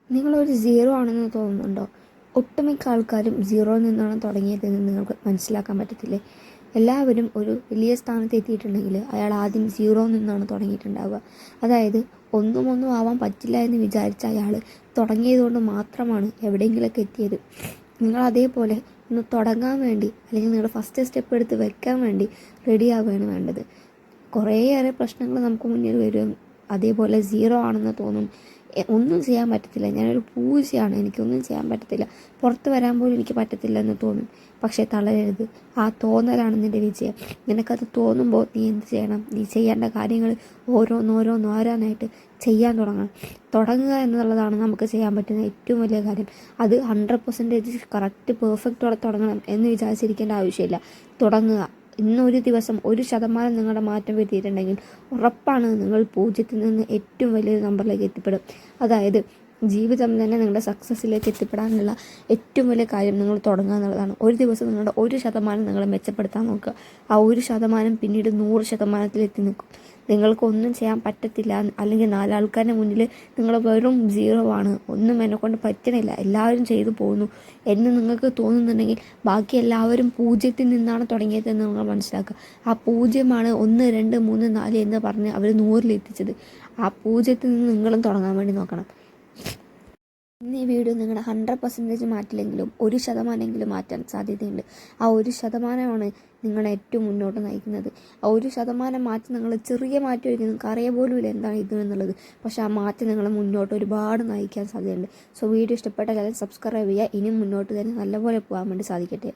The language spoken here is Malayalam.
നിങ്ങളൊരു സീറോ ആണെന്ന് തോന്നുന്നുണ്ടോ? ഒട്ടുമിക്ക ആൾക്കാരും സീറോയിൽ നിന്നാണ് തുടങ്ങിയതെന്ന് നിങ്ങൾക്ക് മനസ്സിലാക്കാൻ പറ്റത്തില്ലേ? എല്ലാവരും ഒരു വലിയ സ്ഥാനത്ത് എത്തിയിട്ടുണ്ടെങ്കിൽ അയാൾ ആദ്യം സീറോയിൽ നിന്നാണ് തുടങ്ങിയിട്ടുണ്ടാവുക. അതായത് ഒന്നും ആവാൻ പറ്റില്ല എന്ന് വിചാരിച്ച അയാൾ തുടങ്ങിയതുകൊണ്ട് മാത്രമാണ് എവിടെയെങ്കിലുമൊക്കെ എത്തിയത്. നിങ്ങൾ അതേപോലെ ഒന്ന് തുടങ്ങാൻ വേണ്ടി, അല്ലെങ്കിൽ നിങ്ങളുടെ ഫസ്റ്റ് സ്റ്റെപ്പ് എടുത്ത് വെക്കാൻ വേണ്ടി റെഡി ആവുകയാണ് വേണ്ടത്. കുറേയേറെ പ്രശ്നങ്ങൾ നമുക്ക് മുന്നിൽ വരും. അതേപോലെ സീറോ ആണെന്ന് തോന്നും, ഒന്നും ചെയ്യാൻ പറ്റത്തില്ല, ഞാനൊരു പൂജയാണ്, എനിക്കൊന്നും ചെയ്യാൻ പറ്റത്തില്ല, പുറത്ത് വരാൻ പോലും എനിക്ക് പറ്റത്തില്ല എന്ന് തോന്നും. പക്ഷേ തളരരുത്, ആ തോന്നലാണ് നിൻ്റെ വിജയം. നിനക്കത് തോന്നുമ്പോൾ നീ എന്ത് ചെയ്യണം? നീ ചെയ്യേണ്ട കാര്യങ്ങൾ ഓരോന്നോരോന്നായിട്ട് ചെയ്യാൻ തുടങ്ങുക എന്നുള്ളതാണ് നമുക്ക് ചെയ്യാൻ പറ്റുന്ന ഏറ്റവും വലിയ കാര്യം. അത് 100% കറക്റ്റ് പെർഫെക്റ്റോടെ തുടങ്ങണം എന്ന് വിചാരിച്ചിരിക്കേണ്ട ആവശ്യമില്ല. തുടങ്ങുക. ഇന്നൊരു ദിവസം 1% നിങ്ങളുടെ മാറ്റം വരുത്തിയിട്ടുണ്ടെങ്കിൽ ഉറപ്പാണ് നിങ്ങൾ 0-ൽ നിന്ന് ഏറ്റവും വലിയൊരു നമ്പറിലേക്ക് എത്തിപ്പെടും. അതായത് ജീവിതം തന്നെ നിങ്ങളുടെ സക്സസ്സിലേക്ക് എത്തിപ്പെടാനുള്ള ഏറ്റവും വലിയ കാര്യം നിങ്ങൾ തുടങ്ങുക എന്നുള്ളതാണ്. ഒരു ദിവസം നിങ്ങളുടെ 1% നിങ്ങൾ മെച്ചപ്പെടുത്താൻ നോക്കുക. ആ 1% പിന്നീട് 100%-ലെത്തി നിൽക്കും. നിങ്ങൾക്കൊന്നും ചെയ്യാൻ പറ്റത്തില്ല, അല്ലെങ്കിൽ 4 ആൾക്കാരുടെ മുന്നിൽ നിങ്ങൾ വെറും സീറോ ആണ്, ഒന്നും എന്നെക്കൊണ്ട് പറ്റണില്ല, എല്ലാവരും ചെയ്തു പോകുന്നു എന്ന് നിങ്ങൾക്ക് തോന്നുന്നുണ്ടെങ്കിൽ ബാക്കി എല്ലാവരും 0-ൽ നിന്നാണ് തുടങ്ങിയതെന്ന് നിങ്ങൾ മനസ്സിലാക്കുക. ആ 0-മാണ് 1, 2, 3, 4 എന്ന് പറഞ്ഞ് അവർ 100-ലെത്തിച്ചത്. ആ 0-ൽ നിന്ന് നിങ്ങളും തുടങ്ങാൻ വേണ്ടി നോക്കണം. ഇന്ന് ഈ വീഡിയോ നിങ്ങളുടെ 100% മാറ്റില്ലെങ്കിലും 1% മാറ്റാൻ സാധ്യതയുണ്ട്. ആ 1%മാണ് നിങ്ങളെ ഏറ്റവും മുന്നോട്ട് നയിക്കുന്നത്. ആ 1% മാറ്റം നിങ്ങൾ ചെറിയ മാറ്റമായിരിക്കും, നിങ്ങൾക്ക് അറിയാൻ പോലുമില്ല എന്താണ് ഇത് എന്നുള്ളത്. പക്ഷേ ആ മാറ്റം നിങ്ങളെ മുന്നോട്ട് ഒരുപാട് നയിക്കാൻ സാധ്യതയുണ്ട്. സോ വീഡിയോ ഇഷ്ടപ്പെട്ടാൽ സബ്സ്ക്രൈബ് ചെയ്യുക. ഇനിയും മുന്നോട്ട് തന്നെ നല്ലപോലെ പോകാൻ വേണ്ടി സാധിക്കട്ടെ.